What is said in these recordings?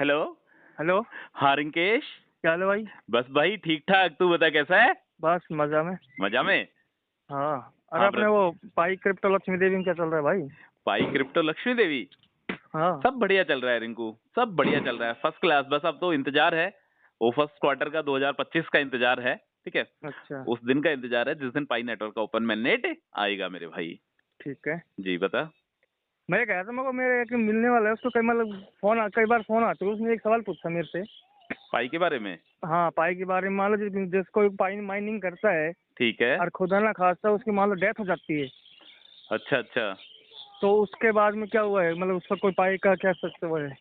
Hello. Hello. हाँ रिंकेश। क्या हाल है भाई? बस भाई ठीक ठाक, तू बता कैसा है? बस मजा में। मजा में। हाँ। अरे हाँ अपने वो पाई क्रिप्टो लक्ष्मी देवी में क्या चल रहा है भाई? पाई क्रिप्टो लक्ष्मी देवी। हाँ। सब बढ़िया चल रहा है रिंकू, सब बढ़िया चल रहा है, फर्स्ट क्लास। बस अब तो इंतजार है, वो फर्स्ट क्वार्टर का 2025 का इंतजार है। ठीक है, अच्छा। उस दिन का इंतजार है जिस दिन पाई नेटवर्क का ओपन नेट आएगा मेरे भाई। ठीक है। जी बता। मैं कह रहा था मेरे को मेरे एक मिलने वाला है उसको कई मतलब कई बार फोन आते हैं उसने एक सवाल पूछा मेरे से। पाई के बारे में। हाँ पाई के बारे में मान लो जिसको कोई पाई माइनिंग करता है ठीक है। और खुदा ना खास्ता उसकी मान लो डेथ हो जाती है अच्छा अच्छा। तो उसके बाद में क्या हुआ है मतलब उसका कोई पाई का क्या सकते वो है?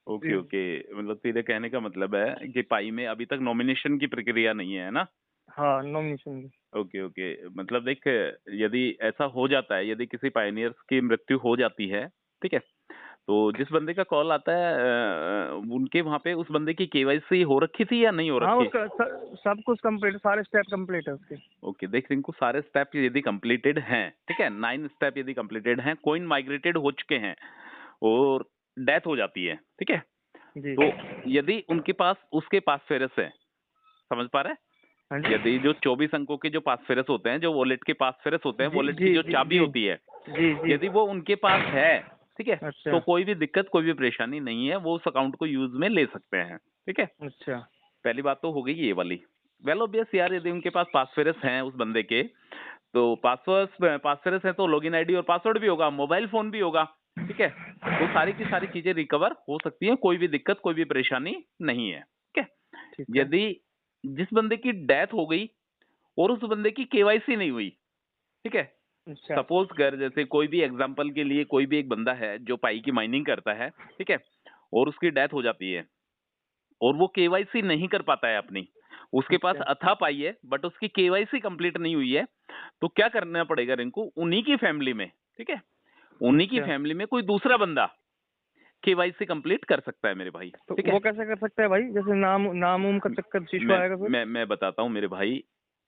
ओके ओके, मतलब तेरे कहने का मतलब है कि पाई में अभी तक नॉमिनेशन की प्रक्रिया नहीं है ना? हाँ नॉमिनेशन की। ओके ओके, मतलब देख, यदि ऐसा हो जाता है, यदि किसी पायनियर्स की मृत्यु हो जाती है, ठीक है, तो जिस बंदे का कॉल आता है उनके वहां पे उस बंदे की केवाईसी हो रखी थी या नहीं हो हाँ रखी? उसका सब कुछ कंप्लीट सारे स्टेप कंप्लीट है उसके। ओके देख रिंकू, सारे स्टेप यदि कंप्लीटेड हैं, ठीक है, 9 स्टेप यदि कंप्लीटेड हैं, कॉइन माइग्रेटेड हो चुके हैं और डेथ हो जाती है, ठीक है, जी। तो यदि उनके पास उसके पासफेरस है, समझ पा रहा है? हाँ जी। यदि जो 24 अंकों के जो पासफेरस होते हैं, जो वॉलेट के पासफेरस होते हैं, जी वॉलेट की जी जो जी चाबी जी होती है, जी जी। यदि वो उनके पास है, ठीक है, तो अच्छा कोई भी दिक्कत, कोई भी परेशानी नहीं है, वो उस अकाउंट को यूज में ले सकते हैं, ठीक है। अच्छा। पहली बात तो हो गई ये वाली। वेल ऑब्वियस यार, यदि उनके पास पासफेरस हैं उस बंदे के, तो पासफेरस है तो लॉगिन आईडी और पासवर्ड भी होगा, मोबाइल फोन भी होगा, ठीक है, तो सारी की सारी चीजें रिकवर हो सकती हैं, कोई भी दिक्कत, कोई भी परेशानी नहीं है, ठीक है। ठीक है। यदि जिस बंदे की डेथ हो गई और उस बंदे की केवाईसी नहीं हुई, ठीक है, अच्छा। सपोज कर, जैसे कोई भी एग्जांपल के लिए कोई भी एक बंदा है जो पाई की माइनिंग करता है, ठीक है, और उसकी डेथ हो जाती है और वो केवाईसी नहीं कर पाता है अपनी, उसके पास अच्छा। अथा पाई है बट उसकी केवाईसी कंप्लीट नहीं हुई है, तो क्या करना पड़ेगा रिंकू, उन्हीं की फैमिली में, ठीक है, उन्हीं की अच्छा फैमिली में कोई दूसरा बंदा केवाईसी कंप्लीट कर सकता है मेरे भाई, तो ठीक है। वो कैसे कर सकता है भाई जैसे नाम नाम उम का चक्कर इशू मैं आएगा फिर? मैं बताता हूँ मेरे भाई।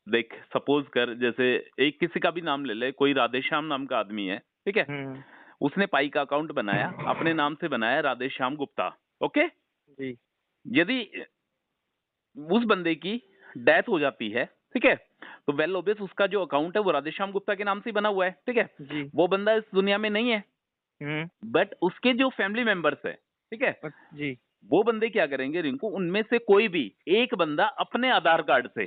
देख सपोज कर, जैसे एक किसी का भी नाम ले ले, कोई राधेश्याम नाम का आदमी है, ठीक है, हम्म। उसने पाई का अकाउंट बनाया, अपने नाम से बनाया, राधेश्याम गुप्ता। ओके, जी। यदि उस बंदे की डेथ हो जाती है, ठीक है, तो वेल ओबियस उसका जो अकाउंट है वो राधेश्याम गुप्ता के नाम से ही बना हुआ है, ठीक है, जी। वो बंदा इस दुनिया में नहीं है, हम्म। बट उसके जो फैमिली मेंबर्स है, ठीक है, जी। वो बंदे क्या करेंगे रिंकू, उनमें से कोई भी एक बंदा अपने आधार कार्ड से,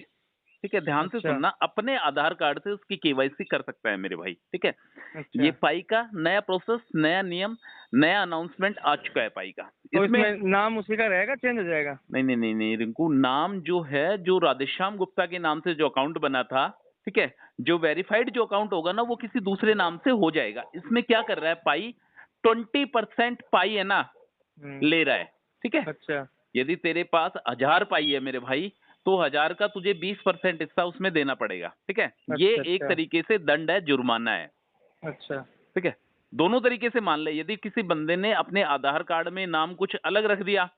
ठीक है, ध्यान से अच्छा। सुनना, अपने आधार कार्ड से उसकी केवाईसी कर सकता है मेरे भाई, ठीक है। ये अच्छा पाई का नया प्रोसेस, नया नियम, नया अनाउंसमेंट आ चुका है पाई का, तो इसमें। इसमें नाम उसी का रहेगा चेंज हो जाएगा? नहीं नहीं नहीं नहीं रिंकू, नाम जो है, जो राधेश्याम गुप्ता के नाम से जो अकाउंट बना था, ठीक है, जो वेरीफाइड जो अकाउंट होगा ना, वो किसी दूसरे नाम से हो जाएगा। इसमें क्या कर रहा है पाई, 20% पाई है ना, हम्म। ले रहा है, ठीक है। अच्छा। यदि तेरे पास 1000 पाई है मेरे भाई, तो 1000 का तुझे 20% हिस्सा उसमें देना पड़ेगा, ठीक है। ये अच्छा। एक अच्छा। तरीके से दंड है, जुर्माना है, अच्छा। ठीक है। दोनों तरीके से मान ले, यदि किसी बंदे ने अपने आधार कार्ड में नाम कुछ अलग रख दिया,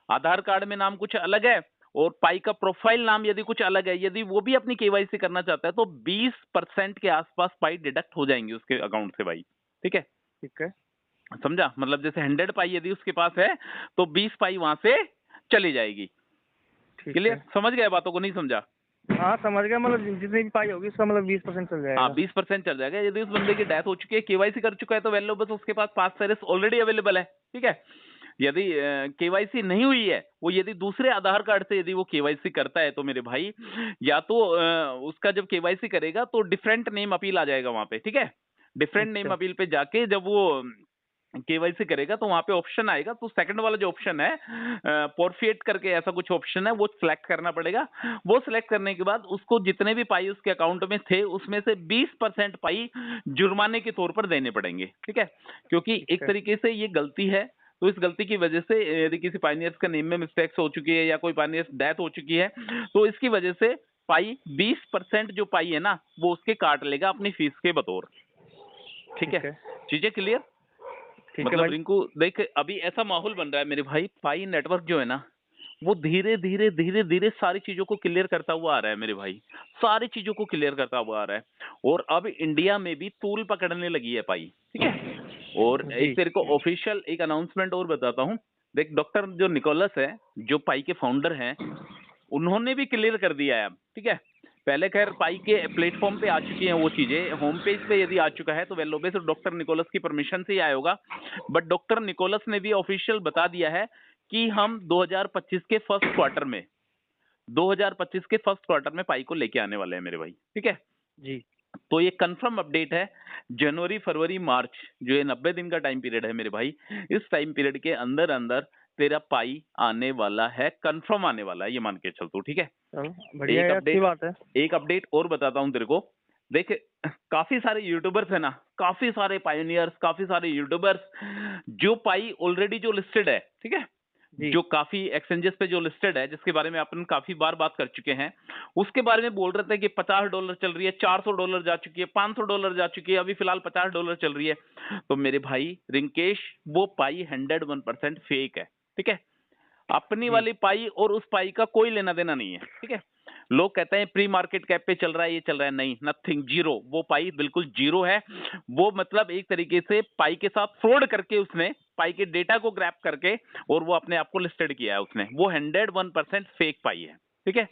आधार कार्ड में नाम कुछ अलग है और पाई का प्रोफाइल नाम यदि कुछ अलग है, यदि वो भी अपनी केवाईसी करना चाहता है, तो 20% के आसपास पाई डिडक्ट हो जाएंगे उसके अकाउंट से भाई, ठीक है। ठीक है। समझा? मतलब जैसे 100 पाई यदि उसके पास है, तो 20 पाई वहां से चली जाएगी। ठीक क्लियर? है। समझ गए बातों को, नहीं समझा? हाँ समझ गया मतलब जितनी भी पाई होगी उसका मतलब 20% चल हाँ जाएगा। 20% चल जाएगा। यदि उस बंदे की डेथ हो चुकी है, केवाईसी कर चुका है, तो वैल्यू बस उसके पास पास फेरिस ऑलरेडी अवेलेबल है, ठीक है। यदि केवाईसी नहीं हुई है, वो यदि दूसरे आधार कार्ड से यदि वो केवाईसी करता है, तो मेरे भाई, या तो उसका जब केवाईसी करेगा तो डिफरेंट नेम अपील आ जाएगा वहां पे, ठीक है। डिफरेंट नेम अच्छा। अपील पे जाके जब वो केवाईसी करेगा, तो वहां पे ऑप्शन आएगा, तो सेकंड वाला जो ऑप्शन है, पोरफिएट करके ऐसा कुछ ऑप्शन है, वो सिलेक्ट करना पड़ेगा। वो सिलेक्ट करने के बाद उसको जितने भी पाई उसके अकाउंट में थे, उसमें से 20% पाई जुर्माने के तौर पर देने पड़ेंगे, ठीक है। क्योंकि ठीक एक है। तरीके से ये गलती है, तो इस गलती की वजह से यदि किसी पाइनियर्स का नेम में मिस्टेक्स हो चुकी है या कोई पाइनियर्स डेथ हो चुकी है, तो इसकी वजह से पाई 20% जो पाई है ना, वो उसके काट लेगा अपनी फीस के बतौर, ठीक है। ठीक है। चीजें क्लियर? ठीक है मतलब भाई। रिंकू देख, अभी ऐसा माहौल बन रहा है मेरे भाई, पाई नेटवर्क जो है ना, वो धीरे धीरे धीरे धीरे सारी चीजों को क्लियर करता हुआ आ रहा है मेरे भाई, सारी चीजों को क्लियर करता हुआ आ रहा है। और अब इंडिया में भी तूल पकड़ने लगी है पाई, ठीक है। और एक जी। तेरे को ऑफिशियल एक अनाउंसमेंट और बताता हूँ, देख डॉक्टर जो निकोलस है, जो पाई के फाउंडर हैं, उन्होंने भी क्लियर कर दिया है अब, ठीक है। पहले खैर पाई के प्लेटफॉर्म पे आ चुकी हैं वो चीजें, होम पेज पे यदि आ चुका है तो वेल ओबे डॉक्टर निकोलस की परमिशन से ही आया होगा। बट डॉक्टर निकोलस ने भी ऑफिशियल बता दिया है कि हम 2025 के फर्स्ट क्वार्टर में 2025 के फर्स्ट क्वार्टर में पाई को लेके आने वाले हैं मेरे भाई, ठीक है। जी। तो ये कंफर्म अपडेट है। जनवरी फरवरी मार्च जो ये 90 दिन का टाइम पीरियड है मेरे भाई, इस टाइम पीरियड के अंदर अंदर तेरा पाई आने वाला है, कंफर्म आने वाला है, ये मान के चल तू, ठीक है। चलो बढ़िया एक है, अच्छी बात है। एक अपडेट और बताता हूँ तेरे को। देख काफी सारे यूट्यूबर्स है ना, काफी सारे पायोनियर्स, काफी सारे यूट्यूबर्स जो पाई ऑलरेडी जो लिस्टेड है, ठीक है, जी। जो काफी एक्सचेंजेस पे जो लिस्टेड है, जिसके बारे में अपन काफी बार बात कर चुके हैं, उसके बारे में बोल रहे थे कि $50 चल रही है, $400 जा चुकी है, $500 जा चुकी है, अभी फिलहाल $50 चल रही है। तो मेरे भाई रिंकेश, वो पाई 101% फेक है, ठीक है। अपनी जी। वाली पाई और उस पाई का कोई लेना देना नहीं है, ठीक है। लोग कहते हैं प्री मार्केट कैप पे चल रहा है, ये चल रहा है, नहीं, नथिंग, जीरो। वो पाई बिल्कुल जीरो है। वो मतलब एक तरीके से पाई के साथ फ्रॉड करके उसने पाई के डेटा को ग्रैब करके और वो अपने आप को लिस्टेड किया है उसने। वो 101% फेक पाई है, ठीक है।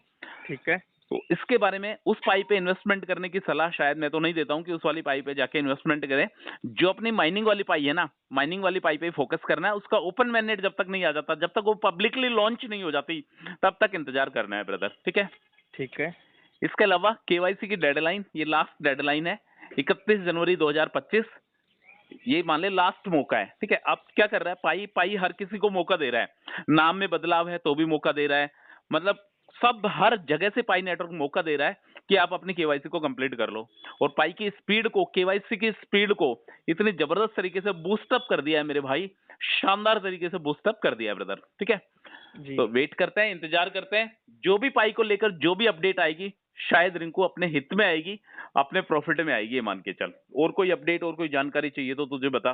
ठीक है। तो इसके बारे में उस पाई पे इन्वेस्टमेंट करने की सलाह शायद मैं तो नहीं देता हूं कि उस वाली पाई पे जाके इन्वेस्टमेंट करें। जो अपनी माइनिंग वाली पाई है ना, माइनिंग वाली पाई पे फोकस करना है। उसका ओपन मैनेट जब तक नहीं आ जाता, जब तक वो पब्लिकली लॉन्च नहीं हो जाती, तब तक इंतजार करना है ब्रदर, ठीक है। ठीक है। इसके अलावा केवाईसी की डेडलाइन, ये लास्ट डेडलाइन है 31 जनवरी 2025। ये मान ले लास्ट मौका है, ठीक है। अब क्या कर रहा है पाई, पाई हर किसी को मौका दे रहा है। नाम में बदलाव है तो भी मौका दे रहा है, मतलब सब हर जगह से पाई नेटवर्क मौका दे रहा है कि आप अपनी केवाईसी को कंप्लीट कर लो। और पाई की स्पीड को, केवाईसी की स्पीड को इतनी जबरदस्त तरीके से बूस्टअप कर दिया है मेरे भाई, शानदार तरीके से बूस्टअप कर दिया है ब्रदर, ठीक है। जी। तो वेट करते हैं, इंतजार करते हैं, जो भी पाई को लेकर जो भी अपडेट आएगी शायद रिंकू अपने हित में आएगी, अपने प्रॉफिट में आएगी, ये मान के चल। और कोई अपडेट और कोई जानकारी चाहिए तो तुझे बता।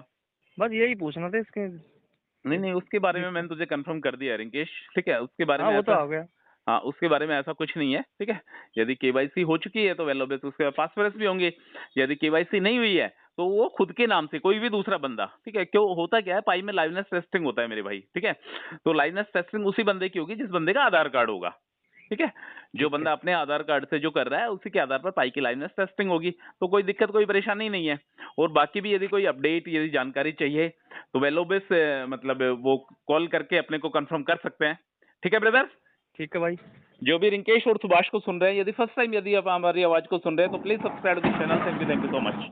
बस यही पूछना था इसके। नहीं नहीं, उसके बारे जी। में मैंने तुझे कंफर्म कर दिया रिंकेश, ठीक है। उसके बारे हाँ में वो तो ऐसा, हो गया। हाँ उसके बारे में ऐसा कुछ नहीं है, ठीक है। यदि केवाईसी हो चुकी है तो वेल ओबे उसके पासवर्ड्स भी होंगे। यदि केवाईसी नहीं हुई है तो वो खुद के नाम से कोई भी दूसरा बंदा, ठीक है। क्यों होता क्या है, पाई में लाइवनेस टेस्टिंग होता है मेरे भाई, ठीक है। तो लाइवनेस टेस्टिंग उसी बंदे की होगी जिस बंदे का आधार कार्ड होगा, ठीक है। जो ठीक है। बंदा अपने आधार कार्ड से जो कर रहा है उसी के आधार पर पाई की लाइवनेस टेस्टिंग होगी। तो कोई दिक्कत, कोई परेशानी नहीं है। और बाकी भी यदि कोई अपडेट, यदि जानकारी चाहिए तो वेलोबेस मतलब वो कॉल करके अपने को कंफर्म कर सकते हैं, ठीक है ब्रदर। ठीक है भाई। जो भी रिंकेश और सुभाष को सुन रहे हैं, यदि फर्स्ट टाइम यदि आप हमारी आवाज को सुन रहे हैं तो please subscribe this channel. Thank you so much.